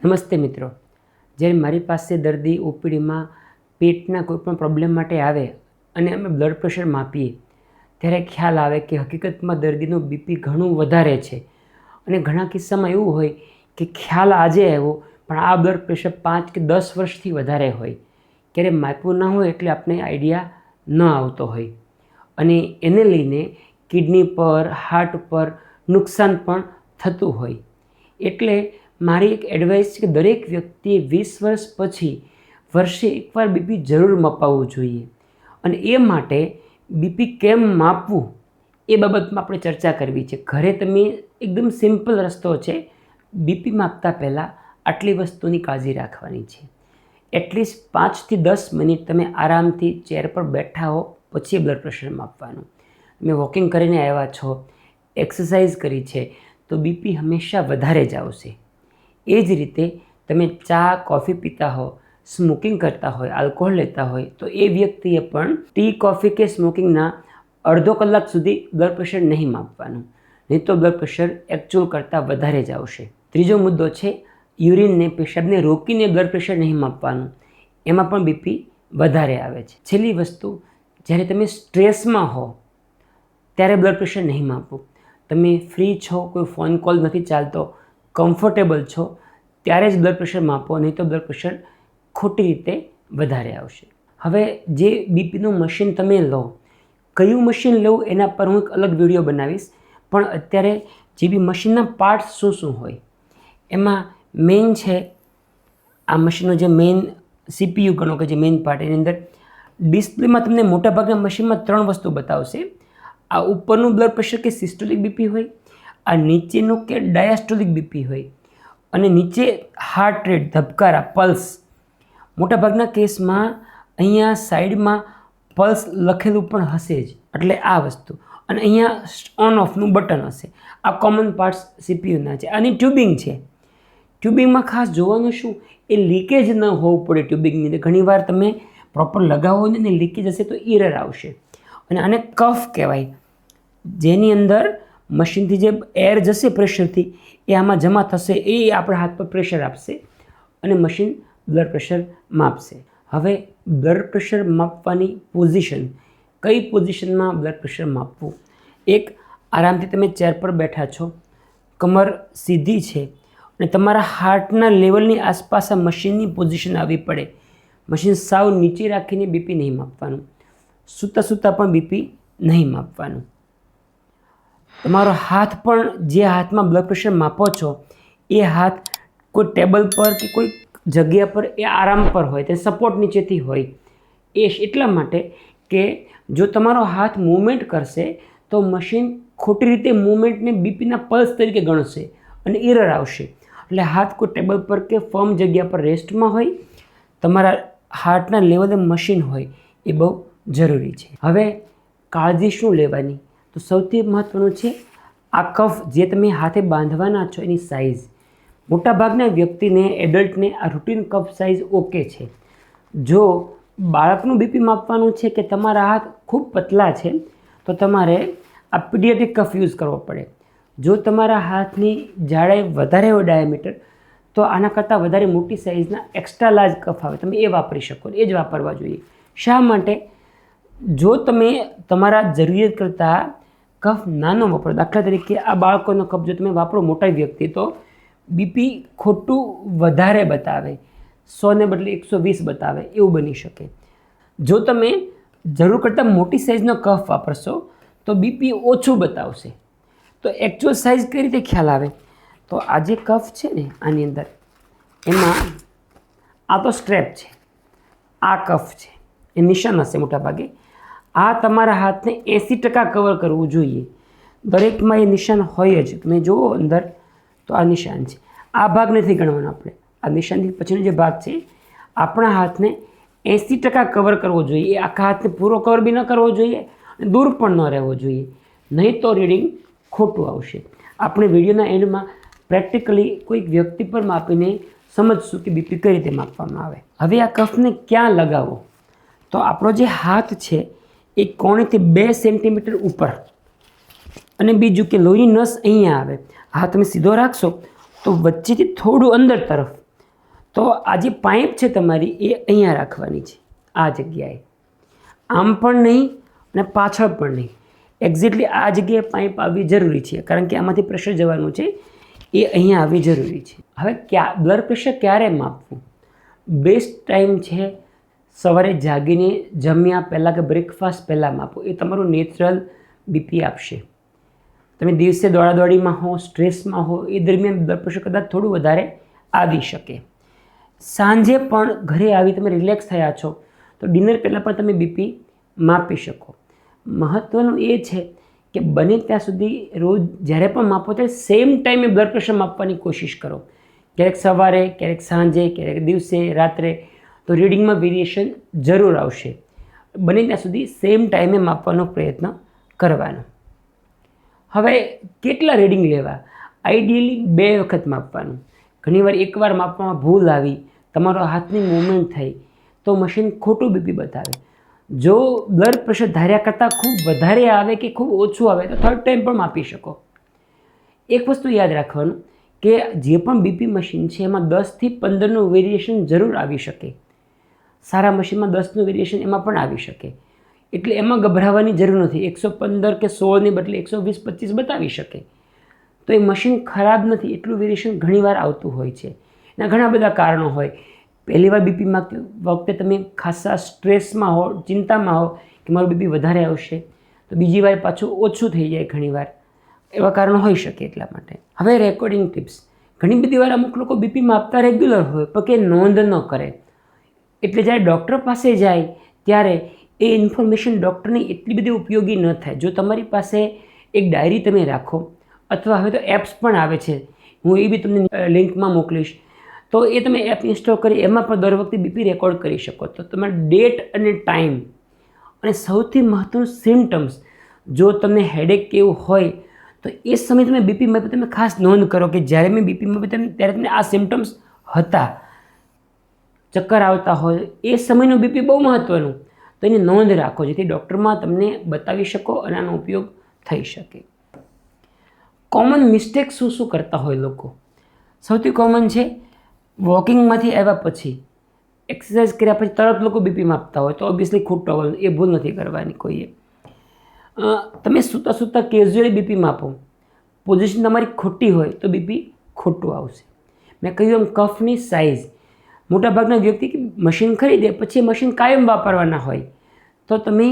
નમસ્તે મિત્રો, જ્યારે મારી પાસે દર્દી ઓપીડીમાં પેટના કોઈપણ પ્રોબ્લેમ માટે આવે અને અમે બ્લડ પ્રેશર માપીએ ત્યારે ખ્યાલ આવે કે હકીકતમાં દર્દીનું બીપી ઘણું વધારે છે. અને ઘણા કિસ્સામાં એવું હોય કે ખ્યાલ આજે આવ્યો પણ આ બ્લડ પ્રેશર 5 કે 10 વર્ષથી વધારે હોય. ક્યારે માપ્યું ન હોય એટલે આપણે આઈડિયા ન આવતો હોય અને એને લઈને કિડની પર, હાર્ટ પર નુકસાન પણ થતું હોય. એટલે મારી એક એડવાઇસ છે કે દરેક વ્યક્તિએ 20 વર્ષ પછી વર્ષે એકવાર બીપી જરૂર મપાવવું જોઈએ. અને એ માટે બીપી કેમ માપવું એ બાબતમાં આપણે ચર્ચા કરવી છે. ઘરે તમે એકદમ સિમ્પલ રસ્તો છે, બીપી માપતા પહેલાં આટલી વસ્તુની કાળજી રાખવાની છે. એટલીસ્ટ 5 થી 10 મિનિટ તમે આરામથી ચેર પર બેઠા હો પછી બ્લડ પ્રેશર માપવાનું. તમે વોકિંગ કરીને આવ્યા છો, એક્સરસાઇઝ કરી છે તો બીપી હંમેશા વધારે જ આવશે. એ જ રીતે તમે ચા કોફી પીતા હો, સ્મોકિંગ કરતા હોય, આલ્કોહોલ લેતા હોય તો એ વ્યક્તિએ પણ ટી કોફી કે સ્મોકિંગના અડધો કલાક સુધી બ્લડ પ્રેશર નહીં માપવાનું, નહીં તો બ્લડ પ્રેશર એકચ્યુઅલ કરતાં વધારે જ આવશે. ત્રીજો મુદ્દો છે યુરિનને, પેશાબને રોકીને બ્લડ પ્રેશર નહીં માપવાનું, એમાં પણ બીપી વધારે આવે છે. છેલ્લી વસ્તુ, જ્યારે તમે સ્ટ્રેસમાં હો ત્યારે બ્લડ પ્રેશર નહીં માપવું. તમે ફ્રી છો, કોઈ ફોન કોલ નથી ચાલતો, કમ્ફર્ટેબલ છો ત્યારે જ બ્લડ પ્રેશર માપો, નહીં તો બ્લડ પ્રેશર ખોટી રીતે વધારે આવશે. હવે જે બીપીનું મશીન તમે લો, કયું મશીન લેવું એના પર હું એક અલગ વિડીયો બનાવીશ. પણ અત્યારે જે બી મશીનના પાર્ટ્સ શું હોય એમાં મેઇન છે આ મશીનનો જે મેઇન CPU ગણો કે જે મેઇન પાર્ટ, એની અંદર ડિસ્પ્લેમાં તમને મોટાભાગના મશીનમાં 3 વસ્તુ બતાવશે. આ ઉપરનું બ્લડ પ્રેશર કે સિસ્ટોલિક બીપી હોય, આ નીચેનું કે ડાયાસ્ટોલિક બીપી હોય અને નીચે હાર્ટ રેટ, ધબકારા, પલ્સ. મોટાભાગના કેસમાં અહીંયા સાઈડમાં પલ્સ લખેલું પણ હશે જ, એટલે આ વસ્તુ. અને અહીંયા ઓન ઓફનું બટન હશે. આ કોમન પાર્ટ્સ CPUના છે. આની ટ્યુબિંગ છે. ટ્યુબિંગમાં ખાસ જોવાનું શું, એ લીકેજ ન હોવું પડે ટ્યુબિંગની અંદર. ઘણીવાર તમે પ્રોપર લગાવો ને લીકેજ હશે તો એરર આવશે. અને આને કફ કહેવાય, જેની અંદર મશીનથી જે એર જશે પ્રેશરથી એ આમાં જમા થશે, એ આપણા હાથ પર પ્રેશર આપશે અને મશીન બ્લડ પ્રેશર માપશે. હવે બ્લડ પ્રેશર માપવાની પોઝિશન, કઈ પોઝિશનમાં બ્લડ પ્રેશર માપવું. એક, આરામથી તમે ચેર પર બેઠા છો, કમર સીધી છે અને તમારા હાર્ટના લેવલની આસપાસ આ મશીનની પોઝિશન આવવી પડે. મશીન સાવ નીચે રાખીને બીપી નહીં માપવાનું, સૂતા સૂતા પણ બીપી નહીં માપવાનું. તમારો હાથ પણ, જે હાથમાં બ્લડ પ્રેશર માપો છો એ હાથ કોઈ ટેબલ પર કે કોઈ જગ્યા પર એ આરામ પર હોય, તે સપોર્ટ નીચેથી હોય. એ એટલા માટે કે જો તમારો હાથ મૂવમેન્ટ કરશે તો મશીન ખોટી રીતે મૂવમેન્ટને બીપીના પલ્સ તરીકે ગણશે અને એરર આવશે. એટલે હાથ કોઈ ટેબલ પર કે ફર્મ જગ્યા પર રેસ્ટમાં હોય, તમારા હાર્ટના લેવલે મશીન હોય, એ બહુ જરૂરી છે. હવે કાળજી શું લેવાની, તો સૌથી મહત્ત્વનું છે આ કફ જે તમે હાથે બાંધવાના છો એની સાઇઝ. મોટાભાગના વ્યક્તિને, એડલ્ટને આ રૂટીન કફ સાઇઝ ઓકે છે. જો બાળકનું બીપી માપવાનું છે કે તમારા હાથ ખૂબ પતલા છે તો તમારે આ પીડિયાટ્રિક કફ યુઝ કરવો પડે. જો તમારા હાથની જાડાઈ વધારે હોય ડાયામીટર, તો આના કરતાં વધારે મોટી સાઇઝના એક્સ્ટ્રા લાર્જ કફ આવે, તમે એ વાપરી શકો, એ જ વાપરવા જોઈએ. શા માટે? જો તમે તમારા જરૂરિયાત કરતાં કફ નાનો વાપરો, દાખલા તરીકે આ બાળકોનો કફ જો તમે વાપરો મોટા વ્યક્તિ, તો બીપી ખોટું વધારે બતાવે, 100 ને બદલે 120 બતાવે, એવું બની શકે. જો તમે જરૂર કરતાં મોટી સાઇઝનો કફ વાપરશો તો બીપી ઓછું બતાવશે. તો એકચ્યુઅલ સાઇઝ કઈ રીતે ખ્યાલ આવે, તો આ જે કફ છે ને આની અંદર, એમાં આ તો સ્ટ્રેપ છે, આ કફ છે, એ નિશાન હશે મોટાભાગે. આ તમારા હાથને 80% કવર કરવું જોઈએ. દરેકમાં એ નિશાન હોય જ. તમે જુઓ અંદર તો આ નિશાન છે. આ ભાગ નથી ગણવાનો આપણે, આ નિશાનથી પછીનો જે ભાગ છે આપણા હાથને 80% કવર કરવો જોઈએ. એ આખા હાથને પૂરો કવર બી ન કરવો જોઈએ અને દૂર પણ ન રહેવો જોઈએ, નહીં તો રીડિંગ ખોટું આવશે. આપણે વિડીયોના એન્ડમાં પ્રેક્ટિકલી કોઈક વ્યક્તિ પર માપીને સમજશું કે બીપી કઈ રીતે માપવામાં આવે. હવે આ કફને ક્યાં લગાવો, તો આપણો જે હાથ છે એ કોણેથી 2 સેન્ટીમીટર ઉપર, અને બીજું કે લોહીની નસ અહીંયા આવે. હાથ તમે સીધો રાખશો તો વચ્ચેથી થોડું અંદર તરફ તો આ જે પાઇપ છે તમારી એ અહીંયા રાખવાની છે, આ જગ્યાએ, આમ પણ નહીં અને પાછળ પણ નહીં, એક્ઝેક્ટલી આ જગ્યાએ પાઇપ આવવી જરૂરી છે, કારણ કે આમાંથી પ્રેશર જવાનું છે એ અહીંયા આવવી જરૂરી છે. હવે બ્લડ પ્રેશર ક્યારે માપવું? બેસ્ટ ટાઈમ છે સવારે જાગીને જમ્યા પહેલાં કે બ્રેકફાસ્ટ પહેલાં માપો. એ તમારું નેચરલ બીપી આપશે. તમે દિવસે દોડાદોડીમાં હો, સ્ટ્રેસમાં હો, એ દરમિયાન બ્લડ પ્રેશર કદાચ થોડું વધારે આવી શકે. સાંજે પણ ઘરે આવી તમે રિલેક્સ થયા છો તો ડિનર પહેલાં પણ તમે બીપી માપી શકો. મહત્ત્વનું એ છે કે બને ત્યાં સુધી રોજ જ્યારે પણ માપો ત્યારે સેમ ટાઈમે બ્લડ પ્રેશર માપવાની કોશિશ કરો. ક્યારેક સવારે, ક્યારેક સાંજે, ક્યારેક દિવસે, રાત્રે, તો રીડિંગમાં વેરિએશન જરૂર આવશે. બને ત્યાં સુધી સેમ ટાઈમે માપવાનો પ્રયત્ન કરવાનો. હવે કેટલા રીડિંગ લેવા? આઈડિયલી 2 વખત માપવાનું. ઘણીવાર એકવાર માપવામાં ભૂલ આવી, તમારો હાથની મૂવમેન્ટ થઈ તો મશીન ખોટું બીપી બતાવે. જો બ્લડ પ્રેશર ધાર્યા કરતાં ખૂબ વધારે આવે કે ખૂબ ઓછું આવે તો 3rd ટાઈમ પણ માપી શકો. એક વસ્તુ યાદ રાખવાનું કે જે પણ બીપી મશીન છે એમાં 10થી 15નું વેરિએશન જરૂર આવી શકે. સારા મશીનમાં 10નું વેરિએશન એમાં પણ આવી શકે, એટલે એમાં ગભરાવાની જરૂર નથી. 115 કે 16ની બદલે 120-25 બતાવી શકે તો એ મશીન ખરાબ નથી. એટલું વેરિએશન ઘણીવાર આવતું હોય છે. એના ઘણા બધા કારણો હોય. પહેલીવાર બીપી માપતી વખતે તમે ખાસા સ્ટ્રેસમાં હો, ચિંતામાં હો કે મારું બીપી વધારે આવશે, તો બીજી વાર પાછું ઓછું થઈ જાય. ઘણીવાર એવા કારણો હોઈ શકે. એટલા માટે હવે રેકોર્ડિંગ ટિપ્સ. ઘણી બધી વાર અમુક લોકો બીપી માપતા રેગ્યુલર હોય પણ કે નોંધ ન કરે, એટલે જ્યારે ડૉક્ટર પાસે જાય ત્યારે એ ઇન્ફોર્મેશન ડૉક્ટરની એટલી બધી ઉપયોગી ન થાય. જો તમારી પાસે એક ડાયરી તમે રાખો, અથવા હવે તો એપ્સ પણ આવે છે, હું એ બી તમને લિંકમાં મોકલીશ, તો એ તમે એપ ઇન્સ્ટોલ કરી એમાં પણ દર વખતે બીપી રેકોર્ડ કરી શકો. તો તમારે ડેટ અને ટાઈમ અને સૌથી મહત્ત્વનું સિમ્ટમ્સ, જો તમને હેડેક કે એવું હોય તો એ સમયે તમે બીપી માપી તમે ખાસ નોંધ કરો કે જ્યારે મેં બીપી માપી ત્યારે તમને આ સિમ્ટમ્સ હતા. ચક્કર આવતા હોય એ સમયનું બીપી બહુ મહત્ત્વનું, તો એની નોંધ રાખો જેથી ડૉક્ટરમાં તમને બતાવી શકો અને આનો ઉપયોગ થઈ શકે. કોમન મિસ્ટેક શું કરતા હોય લોકો? સૌથી કોમન છે વોકિંગમાંથી આવ્યા પછી, એક્સરસાઇઝ કર્યા પછી તરત લોકો બીપી માપતા હોય તો ઓબ્વિયસલી ખોટું આવવાનું, એ ભૂલ નથી કરવાની કોઈએ. તમે સૂતા કેઝ્યુઅલી બીપી માપો, પોઝિશન તમારી ખોટી હોય તો બીપી ખોટું આવશે. મેં કહ્યું એમ કફની સાઇઝ, મોટાભાગના વ્યક્તિ મશીન ખરીદે પછી મશીન કાયમ વાપરવાના હોય તો તમે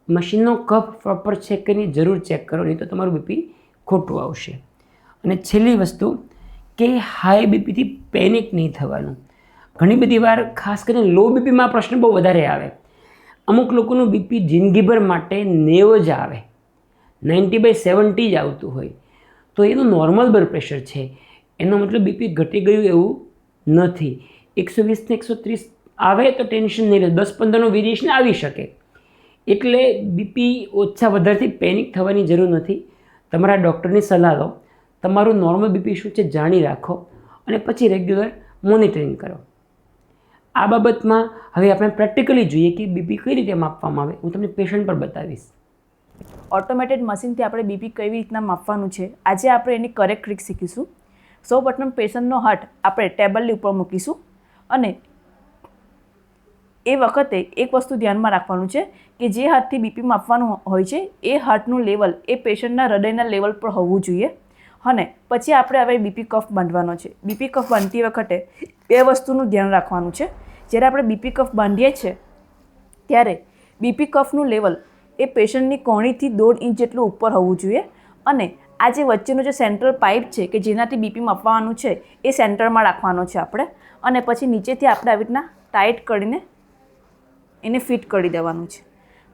મશીનનો કફ પ્રોપર ચેક કરીને જરૂર ચેક કરો, નહીં તો તમારું બીપી ખોટું આવશે. અને છેલ્લી વસ્તુ કે હાઈ બીપીથી પેનિક નહીં થવાનું. ઘણી બધી વાર ખાસ કરીને લો બીપીમાં પ્રશ્ન બહુ વધારે આવે. અમુક લોકોનું બીપી જિંદગીભર માટે 90 જ આવે, 90/70 જ આવતું હોય, તો એનું નોર્મલ બ્લડ પ્રેશર છે. એનો મતલબ બીપી ઘટી ગયું એવું નથી. 120 ને 130 આવે તો ટેન્શન નહીં લે, 10-15નું વેરિએશન આવી શકે. એટલે બીપી ઓછા વધારથી પેનિક થવાની જરૂર નથી. તમારા ડૉક્ટરની સલાહ લો, તમારું નોર્મલ બીપી શું છે જાણી રાખો અને પછી રેગ્યુલર મોનિટરિંગ કરો. આ બાબતમાં હવે આપણે પ્રેક્ટિકલી જોઈએ કે બીપી કઈ રીતે માપવામાં આવે. હું તમને પેશન્ટ પર બતાવીશ. ઓટોમેટેડ મશીનથી આપણે બીપી કેવી રીતના માપવાનું છે આજે આપણે એની કરેક્ટ ટ્રીક શીખીશું. સૌપ્રથમ પેશન્ટનો હાથ આપણે ટેબલની ઉપર મૂકીશું અને એ વખતે એક વસ્તુ ધ્યાનમાં રાખવાનું છે કે જે હાથથી બીપી માપવાનું હોય છે એ હાર્ટનું લેવલ એ પેશન્ટના હૃદયના લેવલ પર હોવું જોઈએ. અને પછી આપણે હવે બીપી કફ બાંધવાનો છે. બીપી કફ બાંધતી વખતે 2 વસ્તુનું ધ્યાન રાખવાનું છે. જ્યારે આપણે બીપી કફ બાંધીએ છીએ ત્યારે બીપી કફનું લેવલ એ પેશન્ટની કોણીથી 1.5 ઇંચ જેટલું ઉપર હોવું જોઈએ અને આ જે વચ્ચેનો જે સેન્ટ્રલ પાઇપ છે કે જેનાથી બીપી માપવાનું છે એ સેન્ટરમાં રાખવાનો છે આપણે, અને પછી નીચેથી આપણે આવી રીતના ટાઈટ કરીને એને ફિટ કરી દેવાનું છે.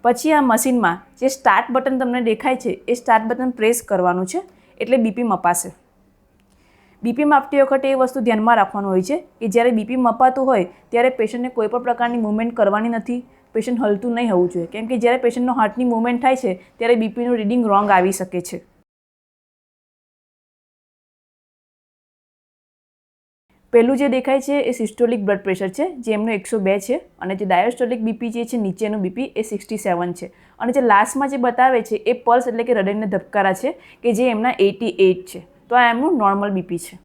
પછી આ મશીનમાં જે સ્ટાર્ટ બટન તમને દેખાય છે એ સ્ટાર્ટ બટન પ્રેસ કરવાનું છે એટલે બીપી મપાશે. બીપી માપતી વખતે એ વસ્તુ ધ્યાનમાં રાખવાનું હોય છે કે જ્યારે બીપી મપાતું હોય ત્યારે પેશન્ટને કોઈ પણ પ્રકારની મૂવમેન્ટ કરવાની નથી, પેશન્ટ હલતું નહીં હોવું જોઈએ, કેમ કે જ્યારે પેશન્ટનો હાર્ટની મૂવમેન્ટ થાય છે ત્યારે બીપીનું રીડિંગ રોંગ આવી શકે છે. પહેલું જે દેખાય છે એ સિસ્ટોલિક બ્લડ પ્રેશર છે જે એમનું 102 છે અને જે ડાયોસ્ટોલિક બીપી જે છે નીચેનું બીપી એ 67 છે અને જે લાસ્ટમાં જે બતાવે છે એ પલ્સ એટલે કે હૃદયના ધબકારા છે કે જે એમના 88 છે. તો આ એમનું નોર્મલ બીપી છે.